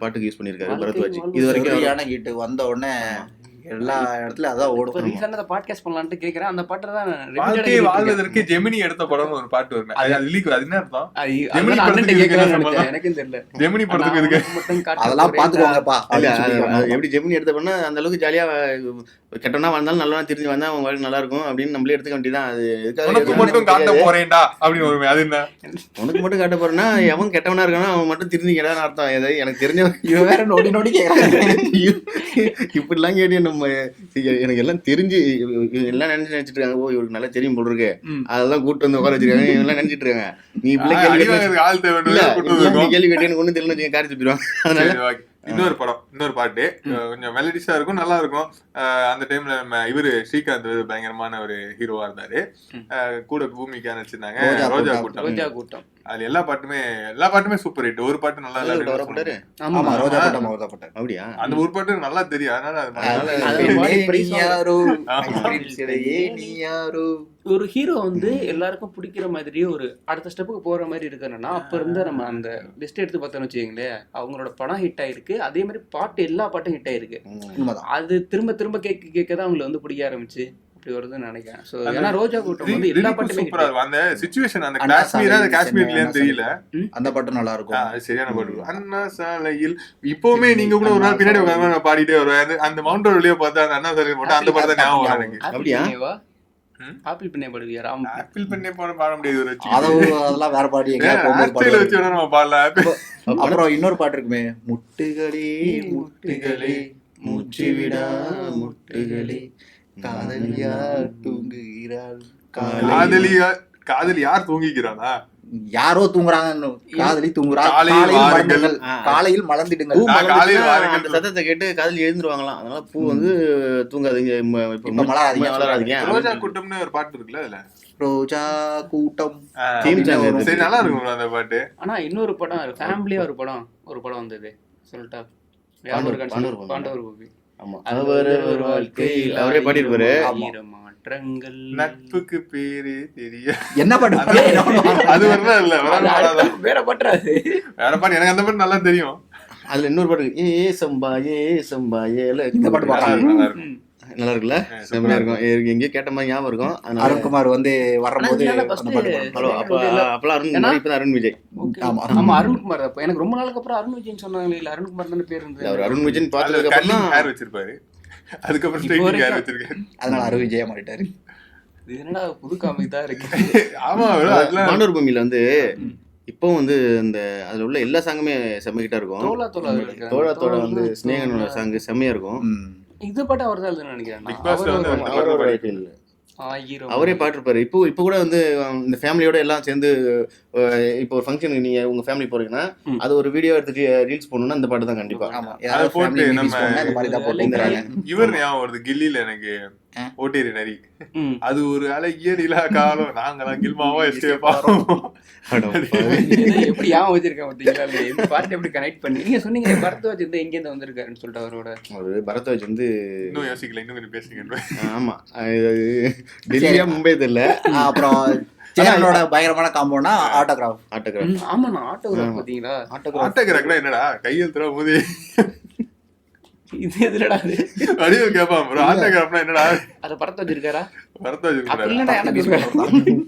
பாட்டுக்கு யூஸ் பண்ணியிருக்காரு பரத்வாஜ். இது வரைக்கும் வந்த உடனே எல்லா இடத்துலயும் அதான் ஓடும். ரீசெண்டா பாட்காஸ்ட் பண்ணலாம்னு கேக்குறேன். அந்த பாட்டு தான் வாழ்வதற்கு ஜெமினி எடுத்த படம் ஒரு பாட்டு வருது. அது என்ன அர்த்தம்? எனக்கும் தெரியல. ஜெமினி படத்துக்கு இதுக்கு அதெல்லாம் பாத்துக்கோங்கப்பா. எப்படி ஜெமினி எடுத்த பண்ணா அந்த அளவுக்கு ஜாலியா கெட்டனா வந்தாலும் நல்லா தெரிஞ்சு வந்தா அவங்க வாழ்க்கை நல்லா இருக்கும் அப்படின்னு நம்மளே எடுத்துக்க வேண்டியதான். அது உனக்கு மட்டும் காட்ட போறேன்டா அப்படின்னு ஒரு அது என்ன உனக்கு மட்டும் காட்ட போறேன்னா எவன் கெட்டவனா இருக்கானோ அவன் மட்டும் தெரிஞ்சுக்கடான்னு அர்த்தம். ஏதாவது எனக்கு தெரிஞ்ச வேற நோடி நோடி இப்படிலாம் கேட்டு நம்ம எனக்கு எல்லாம் தெரிஞ்சு எல்லாம் நினைச்சிட்டு இருக்காங்க. ஓ இவருக்கு நல்லா தெரியும் போல் இருக்கு, அதெல்லாம் கூட்டு வந்து உட்கார வச்சிருக்காங்க. இவெல்லாம் நினைச்சிட்டு இருக்காங்க. நீ இப்படி கேள்வி கேட்டு எனக்கு ஒன்னும் தெரியல காரி துப்பிடுவாங்க. அதனால இன்னொரு பாட்டு கொஞ்சம் மெலடிஸா இருக்கும், நல்லா இருக்கும். அந்த டைம்ல நம்ம இவரு ஸ்ரீகாந்த் பயங்கரமான ஒரு ஹீரோவா இருந்தாரு. கூட பூமிக்கா நடிச்சிருந்தாங்க ரோஜா கூட்டம். அது எல்லா பாட்டுமே சூப்பர் ஹிட். ஒரு பாட்டு நல்லா அப்படியா? அந்த ஒரு பாட்டு நல்லா தெரியும். அதனால ஒரு ஹீரோ வந்து எல்லாருக்கும் பிடிக்கிற மாதிரி ஒரு அடுத்த ஸ்டெப்புக்கு போற மாதிரி இருக்கணும்னா அப்ப இருந்து நம்ம அந்த லிஸ்ட் எடுத்து பார்த்தோம்னு வச்சுக்கீங்களேன், அவங்களோட படம் ஹிட் ஆயிருக்கு. அதே மாதிரி பாட்டு எல்லா பாட்டும் ஹிட் ஆயிருக்கு. அது திரும்ப திரும்ப கேட்கதான் அவங்களுக்கு வந்து பிடிக்க ஆரம்பிச்சு அப்படி வருதுன்னு நினைக்கிறேன். சோ ஏன்னா ரோஜா கூட்டம் வந்து எல்லா பாட்டுமே சூப்பரா இருக்கும். அந்த சிச்சுவேஷன் அந்த காஷ்மீர்லன்னு தெரியல, அந்த பாட்டு நல்லா இருக்கும். அது சரியான பாட்டு. அண்ணா சாலையில் இப்பவுமே நீங்க கூட ஒரு நாள் பின்னாடி உட்கார்ந்து பாடிட்டே வருவாரு. அந்த மவுண்ட் ரோட்லயே பார்த்தா அந்த அண்ணா சாலையில் போட்டு அந்த பாட்டு தான் ஞாபகம் வரும் எனக்கு. அப்படியா? ஆப்பிள் பண்ணே பாடுவியா? ஆப்பிள் பண்ணே பாட முடியாது. அதெல்லாம் வேற பாடி வச்சு நம்ம பாடலாம். அப்புறம் இன்னொரு பாட்டு இருக்குமே, முட்டுகளே முட்டுகளே மூச்சு விடா முட்டுகளே காதலியா தூங்குகிறாள். காதலி யார் தூங்கிக்கிறானா? யாரோ தூங்குறாங்க, காதலி தூங்குறாங்க. காலையில் மலர்ந்திடுங்கள். அந்த சத்தத்தை கேட்டு காதலி எழுந்துருவாங்களாம். அதனால பூ வந்து தூங்காதீங்க, மலராதீங்க. ரோஜா கூட்டம்னு ஒரு பாட்டு இருக்குல்ல, அதுல ரோஜா கூட்டம் சரி நல்லா இருக்கும் அந்த பாட்டு. ஆனா இன்னொரு படம் ஃபேமிலியா ஒரு படம் வந்தது சொல்லிட்டா, பாண்டவர் மூவி. அவரே பாடிருப்பாரு. மாற்றங்கள் நட்புக்கு பேரு தெரிய என்ன பாட்டு? அது வரலாம் இல்ல வேற பாட்டு எனக்கு அந்த பாட்டு நல்லா தெரியும். அதுல இன்னொரு பாட்டு ஏ சம்பா இந்த பாட்டு நல்லா இருக்குல்ல, செம்மையா இருக்கும். எங்கேயோ கேட்ட மாதிரி ஞாபகம் இருக்கும். அருண்குமார் வந்து வரும்போது அருண் விஜய். ஆமா அருண்குமார். எனக்கு ரொம்ப நாளுக்கு அப்புறம் அருண் விஜய்னு சொன்னாங்க. இல்ல அருண்குமார் தானே பேர் இருந்தது. அவர் அருண் விஜய் பார்த்ததுக்கு அப்புறம் ஹேர் வச்சிருப்பாரு. அதுக்கப்புறம் ஸ்ட்ரைட்டிங் ஹேர் வச்சிருக்காரு. அதனால அருண் விஜயா மாறிட்டாரு. இது என்னடா புது காமிக் தான் இருக்கு. ஆமா bro, அதெல்லாம் மாண்டவர் பூமியில வந்து இப்போ வந்து இந்த அதுல உள்ள எல்லா சாங்குமே செம்மகிட்டா இருக்கும். தோலா தோலா இருக்கு. தோழா வந்து ஸ்னேகனோட சாங் செம்மையா இருக்கும். இது பாட்டு அவர் தான் எழுதுன்னு நினைக்கிறேன். Big Bossல வந்து அந்த அவரோட பாட்டு வாய்ப்பு இல்ல. ஆயிரம் அவரே பாட்டிருப்பாரு. இப்போ கூட வந்து இந்த ஃபேமிலியோட எல்லாம் சேர்ந்து இப்போ ஒரு ஃபங்க்ஷனுக்கு நீங்க உங்க ஃபேமிலி போறீங்கன்னா அது ஒரு வீடியோ எடுத்துட்டு ரீல்ஸ் போடணும்னா இந்த பாட்டு தான் கண்டிப்பா. ஆமா அதை ஏதாவது போட்டு family நம்ம meetings போனா இந்த மாதிரி தான் போட்டுக்கிறாங்க. இவர் ஞாபகம் வருது கில்லில எனக்கு ஓட்டேரி நரி. ம். அது ஒரு அழகிய நிலா காலம் நாங்களாம் கில்மாவா எஸ்கேப் ஆகும். இதை எப்படி ஞாபகம் வச்சிருக்கேன் பாத்தீங்களா? இல்ல, இந்த பாட்டு எப்படி கனெக்ட் பண்ணி நீங்க சொன்னீங்க பரத்வாஜ் வந்து எங்க இருந்து வந்திருக்காருன்னு சொல்லிட்டு அவரோட. ஒரு பரத்வாஜ் வந்து இன்னும் யோசிக்கல, இன்னும் கொஞ்சம் பேசுங்க. ஆமா டெல்லியா மும்பை தெரியல. அப்புறம் சேனலோட பயங்கரமான காம்போனா ஆட்டோகிராஃப். ஆட்டோகிராஃப் ஆமா, நான் ஆட்டோகிராஃப் பாத்தீங்களா? ஆட்டோகிராஃப்னா என்னடா கையெழுத்துற போது இது எதுலடா அது? வடிவம் கேட்பான் bro. ஆட்டோகிராஃப்னா என்னடா? அத பரத்வாஜ் இருக்காரா? பரத்வாஜ் அப்ப இருக்கிறாரு. இல்லடா எனக்கு சொல்றேன்.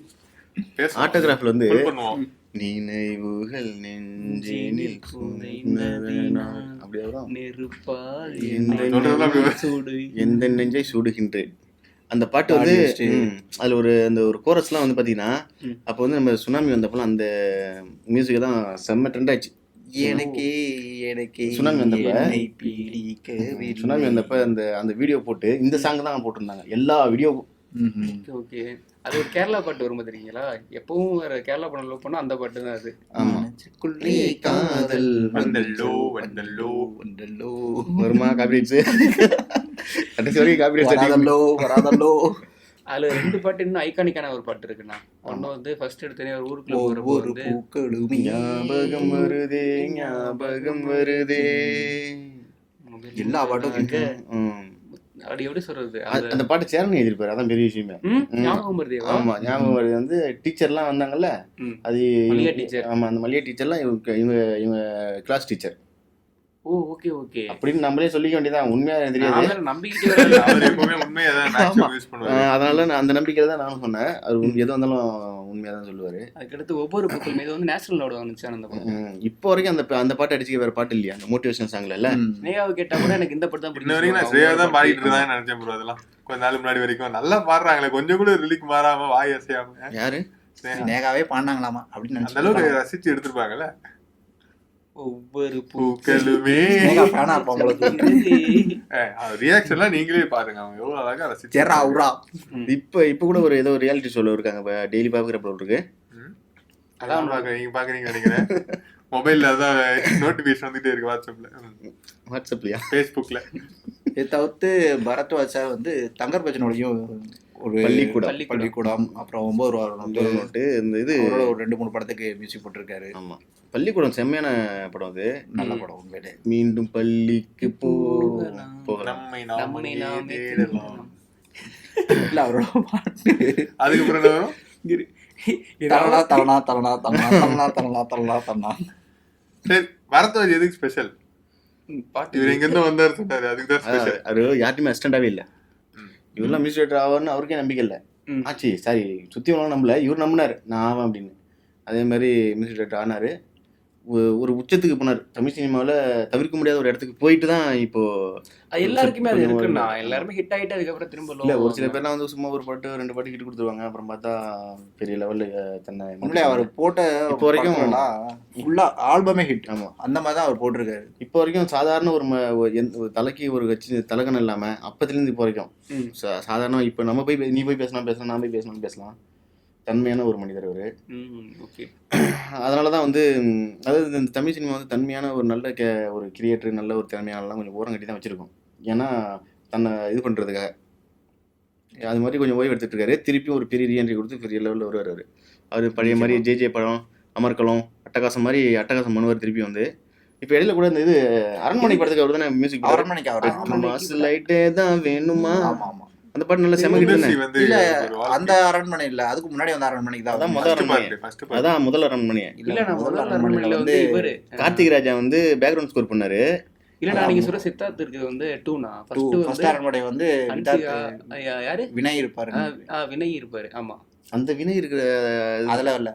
பேசுவோம். ஆட்டோகிராஃப்ல வந்து Help பண்ணுவோம். நினைவுகள் நெஞ்சினில் புதைந்ததனா அப்படியே வரும். நெருப்பால் சொல்றதெல்லாம் அப்படி வரும். சூடு. எந்த நெஞ்சை சூடுகின்றேன் அந்த பாட்டு வந்து அதுல ஒரு அந்த ஒரு கோரஸ்லாம் வந்து பாத்தீங்கன்னா அப்போ வந்து நம்ம சுனாமி வந்தப்பலாம் அந்த மியூசிக் தான் செம்ம ட்ரெண்ட் ஆச்சு. எனக்கு சுனாமி வந்தப்ப சுனாமி சுனாமி வந்தப்ப அந்த அந்த வீடியோ போட்டு இந்த சாங் தான் போட்டிருந்தாங்க எல்லா வீடியோ. ஓகே, அது ஒரு கேரளா பாட்டு வரும் தெரியுங்களா? எப்பவும் வேற கேரளா படம் லவ் பண்ணா அந்த பாட்டு தான் அது. ஆமா காதல் வந்தல்லோ வந்தல்லோ வந்தல்லோ வருமா காப்பிரைட்ஸ் கடைசி வரைக்கும் காப்பிரைட்ஸ் வராதல்லோ வராதல்லோ. அதுல ரெண்டு பாட்டு இன்னும் ஐகானிக்கான ஒரு பாட்டு இருக்குண்ணா. ஒன்னு வந்து ஃபர்ஸ்ட் எடுத்தனே ஒரு ஊருக்குள்ள போறப்போ ஒரு வந்து பூக்களுமே ஞாபகம் வருதே ஞாபகம் வருதே எல்லா பாட்டும் அப்படி எப்படி சொல்றது, அந்த பாட்டு சேரன் எழுதிருப்பாரு. அதான் பெரிய விஷயமே. ஞாபகம் வருதேவா? ஆமா ஞாபகம் வருது. வந்து டீச்சர்லாம் வந்தாங்கல்ல அது மல்லிகா டீச்சர். ஆமா அந்த மல்லிகா டீச்சர்லாம் இவங்க கிளாஸ் டீச்சர். ஓ ஓகே ஓகே அப்படின்னு நம்மளே சொல்லிக்க வேண்டியதான். உண்மையா எனக்கு தெரியாது. நம்பிக்கிட்டே வரல. அவர் எப்பவுமே உண்மையை தான் மேக்ஸிமம் யூஸ் பண்ணுவாரு. அதனால நான் அந்த நம்பிக்கையில தான் நானும் சொன்னேன். அவர் எது வந்தாலும் உண்மையா தான் சொல்லுவாரு. அதுக்கடுத்து ஒவ்வொரு புத்தகம் மீது வந்து நேஷனல் அவார்டு வந்துச்சு அந்த படம். இப்போ வரைக்கும் அந்த பாட்டு அடிச்சுக்க வேற பாட்டு இல்லையா அந்த மோட்டிவேஷன் சாங்ல இல்ல? ஸ்னேகாவை கேட்டா கூட எனக்கு இந்த பாட்டு தான் இன்ன வரைக்கும் நான் ஸ்ரேயா தான் பாடிட்டு இருந்தான்னு நினைச்சேன் bro. அதெல்லாம் கொஞ்ச நாள் முன்னாடி வரைக்கும் நல்லா பாடுறாங்களே, கொஞ்சம் கூட ரிலீக் மாறாம வாய் அசையாம. யாரு ஸ்னேகா நேகாவே பாடினாங்களாமா அப்படின்னு அந்த அளவுக்கு ரசிச்சு எடுத்திருப்பாங்கல்ல. ஒவ்வொரு பூக்களுமே நேகா ஃபேனா இருப்பாங்க ரியாக்ஷன்லாம் நீங்களே பாருங்க, அவங்க எவ்வளவு அழகா ரசிச்சு. ஜெரா உரா. இப்போ கூட ஒரு ஏதோ ரியாலிட்டி ஷோல இருக்காங்க. டெய்லி பாக்குற போல இருக்கு. அதான் நீங்க பாக்குறீங்க நினைக்கிறேன். மொபைல்ல அதான் நோட்டிபிகேஷன் வந்துட்டே இருக்கு. வாட்ஸ்அப்லயா ஃபேஸ்புக்ல. இதை தவிர்த்து பரத்வாஜ் சார் வந்து தங்கர் பச்சனோடையும் ஒரு பள்ளிக்கூடம் அப்புறம் 9 ரூபா நோட்டு இந்த இது ஒரு 2-3 படத்துக்கு மியூசிக் போட்டிருக்காரு. ஆமா பள்ளிக்கூடம் செம்மையான படம். அது நல்ல படம் உண்மையிலே. மீண்டும் பள்ளிக்கு போகலாம் நம்மை நாமே தேடலாம். இல்ல அவரோட பாட்டு அதுக்கப்புறம் என்ன வரும்? தரணா தரணா தரணா தரணா தரணா தரணா தரணா தரணா. சரி, பரத்வாஜ் எதுக்கு ஸ்பெஷல்? பாட்டு இவர் எங்க இருந்து வந்தாரு சொன்னாரு, அதுக்கு தான் ஸ்பெஷல். அது யார்ட்டுமே அசிஸ்டண்டாவே இல்லை. இவரெல்லாம் மியூசிக் டைரக்டர் ஆவார்னு அவருக்கே நம்பிக்கை இல்லை. ஆச்சு சாரி சுற்றி வரலாம் நம்பல, இவர் நம்பினார் நான் ஆவேன் அப்படின்னு. அதே மாதிரி மியூசிக் டைரக்டர் ஆனார். ஒரு உச்சத்துக்கு போனார். தமிழ் சினிமாவில் தவிர்க்க முடியாத ஒரு இடத்துக்கு போயிட்டு தான் இப்போ எல்லாருக்குமே அது இருக்குண்ணா. எல்லாருமே ஹிட் ஆகிட்டு அதுக்கப்புறம் திரும்ப இல்லை ஒரு சில பேர்லாம் வந்து சும்மா ஒரு பாட்டு 2 பாட்டு ஹிட் கொடுத்துருவாங்க. அப்புறம் பார்த்தா பெரிய லெவலில் தன்னை அவர் போட்ட இப்போ வரைக்கும் ஃபுல்லா ஆல்பமே ஹிட். ஆமாம் அந்த மாதிரி தான் அவர் போட்டிருக்காரு. இப்போ வரைக்கும் சாதாரண ஒரு தலைக்கு ஒரு கட்சி தலகணம் இல்லாமல் அப்பத்துலேருந்து இப்போ வரைக்கும் சாதாரண இப்போ நம்ம போய் நீ போய் பேசலாம் நான் போய் பேசலாம் தன்மையான ஒரு மனிதர் அவர். ஓகே, அதனால தான் வந்து அதாவது இந்த தமிழ் சினிமா வந்து தன்மையான ஒரு நல்ல ஒரு கிரியேட்டர் நல்ல ஒரு திறமையானலாம் கொஞ்சம் ஓரம் கட்டி தான் வச்சுருக்கோம். ஏன்னா தன்னை இது பண்ணுறதுக்காக அது மாதிரி கொஞ்சம் ஓய்வு எடுத்துகிட்டு இருக்காரு. திருப்பி ஒரு பெரிய ரீஎன்ட்ரி கொடுத்து பெரிய லெவலில் வருவார். அவர் பழைய மாதிரி ஜே படம் அமர்கலம் அட்டகாசம் மாதிரி அட்டகாசம் பண்ணுவார் திருப்பி வந்து. இப்போ இடையில கூட இந்த இது அரண்மனை படத்துக்கு அவர் தானே மியூசிக் அரண்மனைக்கு லைட்டே தான் வேணுமா ஆமா அந்த பாட்டு நல்ல செமகிட்டு. இல்ல அந்த அரண்மனை இல்ல, அதுக்கு முன்னாடி வந்த அரண்மனைக்கு தான். அதான் முதல் அரண்மனை. அதான் முதல் அரண்மனை. இல்ல நான் முதல் அரண்மனையில வந்து இவரு கார்த்திக் ராஜா வந்து பேக்ரவுண்ட் ஸ்கோர் பண்ணாரு. இல்ல நீங்க சொல்ற சித்தார்த் இருக்கு வந்து 2 நா ஃபர்ஸ்ட் அரண்மனை வந்து யாரு வினய் இருப்பாரு. வினய் இருப்பாரு. ஆமா அந்த வினய் இருக்கிற அதுல இல்ல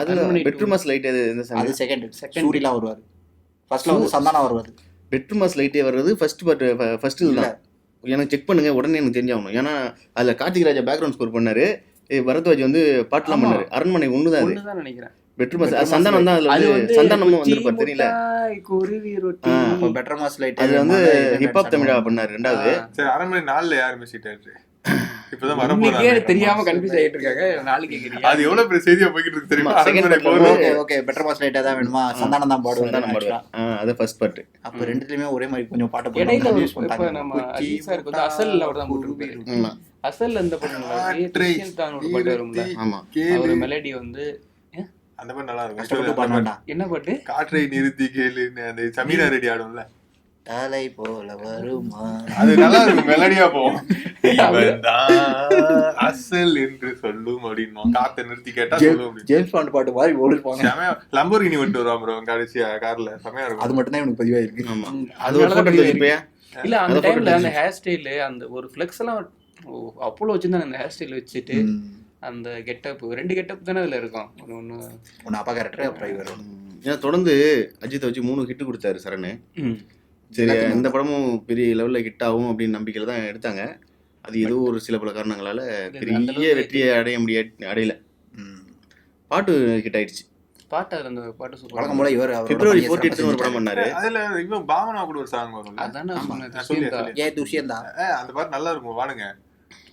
அதுல பெட்ரூமாஸ் லைட் அது செகண்ட் சூரிலாம் வருவாரு. ஃபர்ஸ்ட்ல வந்து சந்தானா வருவாரு. பெட்ரூமாஸ் லைட்டே வர்றது ஃபர்ஸ்ட் பார்ட் ஃபர்ஸ்ட் இல்ல எனக்கு செக் பண்ணுங்க உடனே எனக்கு தெரிஞ்சாகணும். ஏன்னா அதில் கார்த்திக் ராஜா பேக்ரவுண்ட் ஸ்கோர் பண்ணாரு, பரத்வாஜ் வந்து பாட்டுலாம் பண்ணாரு. அரண்மனை ஒண்ணுதான் அது. ஒண்ணுதான் நினைக்கிறேன். பெட்ரூம் சந்தானம் தான் அதுல வந்து சந்தானமும் வந்திருப்பாரு தெரியல. குருவி ரொட்டி அப்ப பெட்டர் மாஸ் லைட் அது வந்து ஹிப்ஹாப் தமிழா பண்ணாரு 2வது. சரி, அரண்மனை 4ல யார் மியூசிக் டைரக்டர்? இப்பதான் இன்னைக்கே வரப்போறாங்க. தெரியாம கன்ஃபியூஸ் ஆயிட்டு இருக்காங்க. நாளைக்கு கேக்குறீங்க. அது எவ்வளவு பெரிய செய்தியா போய்கிட்டு இருக்கு தெரியுமா? ஆமா, second அரண்மனை part போகுது. ஓகே பெட்டர் மாஸ் லைட்டா தான் வேணுமா? சந்தானம் தான் சந்தானம் பாடுவாரு. பாடுவார். அது ஃபர்ஸ்ட் பார்ட். அப்ப ரெண்டுலயுமே ஒரே மாதிரி கொஞ்சம் பாட்டு இடையில போட்டு ஒரு யூஸ் இப்ப பண்ணிட்டாங்க. நம்ம அஜித் சாருக்கு வந்து அசல் அவர் தான் போட்டுருப்பாரு. ஆமா அசல் அந்த பாட்டு நல்லா இருக்கு. கிறிஸ்டியன் தான் ஒரு பாட்டு வரும்ல, ஆமா. அவர் மெலடி வந்து அந்த பாட்டு நல்லா கஷ்டப்பட்டு இருக்கும். பாடுவான்டா. என்ன பாட்டு? காற்றை நிறுத்தி கேளுன்னு அந்த சமீரா ரெடி ஆடும்ல, தலை போல வருமா? அது நல்லா இருக்கும். மெலடியா போகும். இவன்தான் அசல் என்று சொல்லும் அப்படின்னும். காத்தை நிறுத்தி கேட்டா சொல்லும் அப்படின்னு. ஜேம்ஸ் பாண்ட் பாட்டு மாதிரி ஓடிருப்பாங்க. செமையா லம்போர்கினி விட்டு வருவான் ப்ரோ கடைசியா கார்ல. செமையா இருக்கும். அது மட்டும் தான் எனக்கு பதிவாயிருக்கு. ஆமா அது அதனால ஒரு தான் போட்டோ எடுத்துப்பையா. இல்ல அந்த அதை டைம்ல photo அந்த ஹேர் ஸ்டைல், அந்த ஒரு ஃபிளெக்ஸ் எல்லாம் அப்போலோ வச்சிருந்தாங்க. அந்த ஹேர் ஸ்டைல் வச்சுட்டு அந்த கெட்டப், 2 கெட்டப் தானே அதுல இருக்கும். ஒன்னு அப்பா கேரக்டர், அப்புறம் இவர். ஏன்னா தொடர்ந்து அஜித்தை வச்சு 3 ஹிட் கொடுத்தாரு சரண். சரி, இந்த படமும் பெரிய லெவல்ல ஹிட் ஆகும் அப்படின்னு நம்பிக்கையில தான் எடுத்தாங்க. அது ஏதோ ஒரு சில பல காரணங்களால பெரிய வெற்றியை அடையல. பாட்டு ஹிட் ஆயிடுச்சு. பாட்டு அதுல அந்த பாட்டு சூப்பர். வழக்கம் போல இவர் பிப்ரவரி 14 ஒரு படம் பண்ணாரு. அதுல இவன் பாவனா கூட ஒரு சாங் வரும். அதானே சொல்லி ஏ துஷியந்தா அந்த பாட்டு நல்லா இருக்கும். வாடுங்க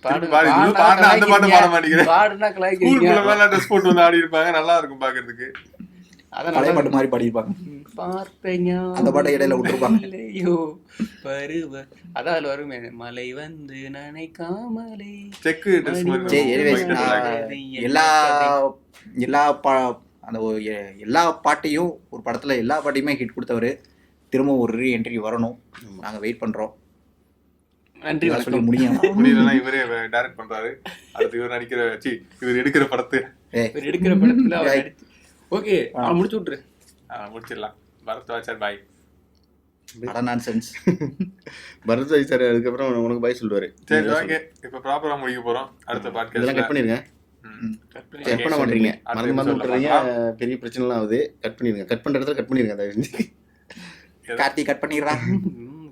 பாடு அந்த பாட்டு பாட மாட்டேங்கிறேன். பாடுனா கலாய்க்கிறீங்க. ஸ்கூலுக்குள்ள மேல ட்ரெஸ் போட்டு வந்து ஆடி இருப்பாங்க. நல்லா இருக்கும் பாக்குறதுக்கு. அதான் பழைய பாட்டு மாதிரி பாடியிருப்பாங்க. அந்த பாட்டை இடையில விட்டுருப்பாங்க. ஐயோ பருவ அதான் அதுல வருமே, மலை வந்து நனைக்காமலே செக் ட்ரெஸ் சரி, anyways, எல்லா பாட்டையும் ஒரு படத்துல எல்லா பாட்டையுமே ஹிட் கொடுத்தவரு திரும்ப ஒரு ரீ என்ட்ரி வரணும். நாங்க வெயிட் பண்றோம். நன்றி சொல்லி முடியும். முடியலன்னா இவரே டைரக்ட் பண்றாரு. அடுத்து இவர் நடிக்கிற இவர் எடுக்கிற படத்தை இவர் எடுக்கிற படத்துல அவர் நடிச்சு ஓகே முடிச்சு விட்டுரு. முடிச்சிடலாம். பரத்வாஜ் பாய். நான்சென்ஸ். பரத்வாஜ் சார் அதுக்கப்புறம் உனக்கு பாய் சொல்லுவாரு. சரி ஓகே, இப்ப ப்ராப்பரா முடிக்க போறோம். அடுத்த இதெல்லாம் கட் பண்ணிருங்க. கட் பண்ண மாட்டீங்க, மறந்து விட்டுறீங்க. பெரிய பிரச்சனை எல்லாம் ஆகுது. கட் பண்ணிருங்க. கட் பண்ற இடத்துல கட் பண்ணிருங்க. கார்த்தி கட் பண்ணிடுறா.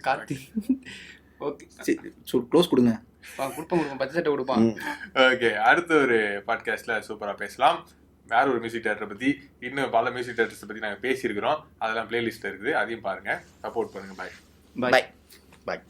கார்த்தி ஓகே க்ளோஸ் கொடுங்க. கொடுப்போம் பச்சை சட்டை கொடுப்பான். ஓகே, அடுத்த ஒரு பாட்காஸ்ட்ல சூப்பரா பேசலாம். வேற ஒரு மியூசிக் டேரக்டரை பத்தி, இன்னும் பல மியூசிக் டேரக்டர்ஸ் பத்தி நாங்க பேசியிருக்கிறோம். அதெல்லாம் பிளேலிஸ்ட் இருக்குது, அதையும் பாருங்க. சப்போர்ட் பண்ணுங்க. பாய் பாய்.